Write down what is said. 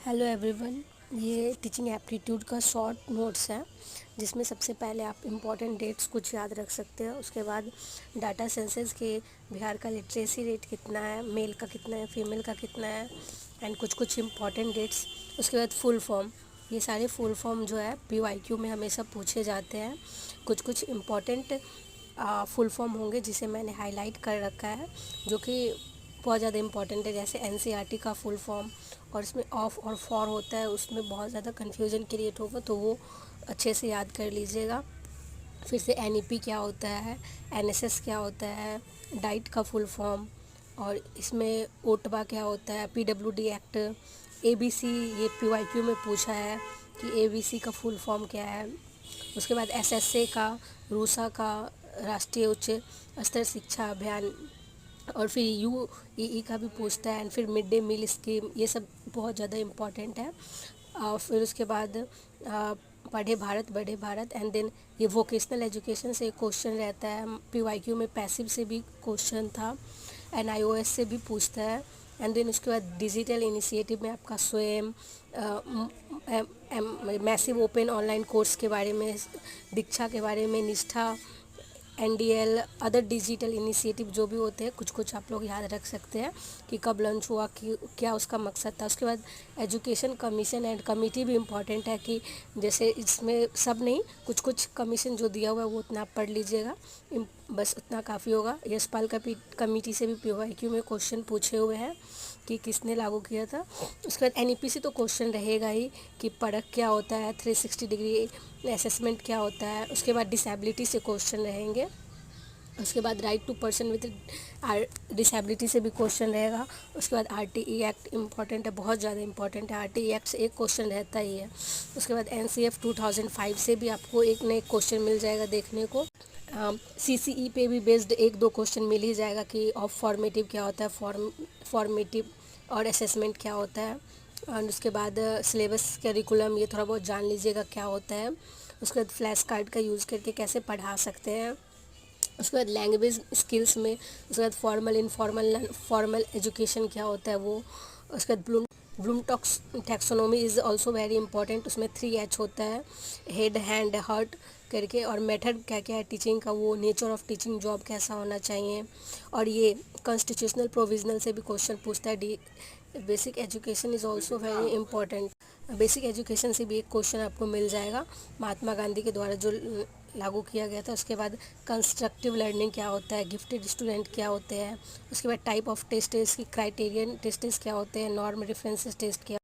Hello everyone. ये teaching aptitude का short notes है जिसमें सबसे पहले आप इम्पॉर्टेंट डेट्स कुछ याद रख सकते हो। उसके बाद डाटा सेंसस के बिहार का लिटरेसी रेट कितना है, मेल का कितना है, फीमेल का कितना है, एंड कुछ इम्पॉर्टेंट डेट्स। उसके बाद फुल फॉर्म, ये सारे फुल फॉर्म जो है PYQ में हमेशा पूछे जाते हैं। कुछ इम्पॉर्टेंट फुल फॉर्म होंगे जिसे मैंने हाईलाइट कर रखा है जो कि बहुत ज़्यादा इंपॉर्टेंट है, जैसे NCERT का फुल फॉर्म। और इसमें ऑफ और फॉर होता है, उसमें बहुत ज़्यादा कन्फ्यूजन क्रिएट होगा, तो वो अच्छे से याद कर लीजिएगा। फिर से NEP क्या होता है, NSS क्या होता है, डाइट का फुल फॉर्म, और इसमें ओटवा क्या होता है, PWD एक्ट, ABC, ये PYQ में पूछा है कि ABC का फुल फॉर्म क्या है। उसके बाद SSA का, रूसा का, राष्ट्रीय उच्च स्तर शिक्षा अभियान, और फिर UEE का भी पूछता है, एंड फिर मिड डे मील स्कीम, ये सब बहुत ज़्यादा इम्पॉर्टेंट है। फिर उसके बाद पढ़े भारत बढ़े भारत, एंड देन ये वोकेशनल एजुकेशन से क्वेश्चन रहता है। PYQ में पैसिव से भी क्वेश्चन था, NIOS से भी पूछता है। एंड देन उसके बाद डिजिटल इनिशिएटिव में आपका स्वयं, मैसिव ओपन ऑनलाइन कोर्स के बारे में, दीक्षा के बारे में, निष्ठा, NDL, अदर डिजिटल इनिशिएटिव जो भी होते हैं, कुछ आप लोग याद रख सकते हैं कि कब लॉन्च हुआ, कि क्या उसका मकसद था। उसके बाद एजुकेशन कमीशन एंड कमिटी भी इम्पॉर्टेंट है, कि जैसे इसमें सब नहीं, कुछ कमीशन जो दिया हुआ है वो उतना आप पढ़ लीजिएगा, बस उतना काफ़ी होगा। यशपाल कमेटी से भी PYQ में क्वेश्चन पूछे हुए हैं कि किसने लागू किया था। उसके बाद NEP से तो क्वेश्चन रहेगा ही कि पड़क क्या होता है, 360 डिग्री असेसमेंट क्या होता है। उसके बाद डिसेबिलिटी से क्वेश्चन रहेंगे। उसके बाद right to person with disability से भी क्वेश्चन रहेगा। उसके बाद RTE एक्ट इम्पॉर्टेंट है, बहुत ज़्यादा इंपॉर्टेंट है। RTE एक्ट से एक क्वेश्चन रहता ही है। उसके बाद NCF 2005 से भी आपको एक न एक क्वेश्चन मिल जाएगा देखने को। CCE पे भी बेस्ड एक दो क्वेश्चन मिल ही जाएगा कि ऑफ फॉर्मेटिव क्या होता है, फॉर्मेटिव और असेसमेंट क्या होता है। और उसके बाद सिलेबस करिकुलम, ये थोड़ा बहुत जान लीजिएगा क्या होता है। उसके बाद फ्लैश कार्ड का यूज़ करके कैसे पढ़ा सकते हैं। उसके बाद लैंग्वेज स्किल्स में, उसके बाद फॉर्मल इनफॉर्मल फॉर्मल एजुकेशन क्या होता है वो। उसके बाद Bloom talks taxonomy is also very important, उसमें 3H होता है, हेड हैंड हार्ट करके। और मेथड क्या क्या है टीचिंग का, वो नेचर ऑफ टीचिंग जॉब कैसा होना चाहिए। और ये कॉन्स्टिट्यूशनल प्रोविजनल से भी क्वेश्चन पूछता है। Basic education is also very important, basic education से भी एक क्वेश्चन आपको मिल जाएगा, महात्मा गांधी के द्वारा जो लागू किया गया था। उसके बाद कंस्ट्रक्टिव लर्निंग क्या होता है, गिफ्टेड स्टूडेंट क्या होते हैं। उसके बाद टाइप ऑफ टेस्ट, इसकी क्राइटेरियन टेस्ट क्या होते हैं, नॉर्म रेफरेंस टेस्ट क्या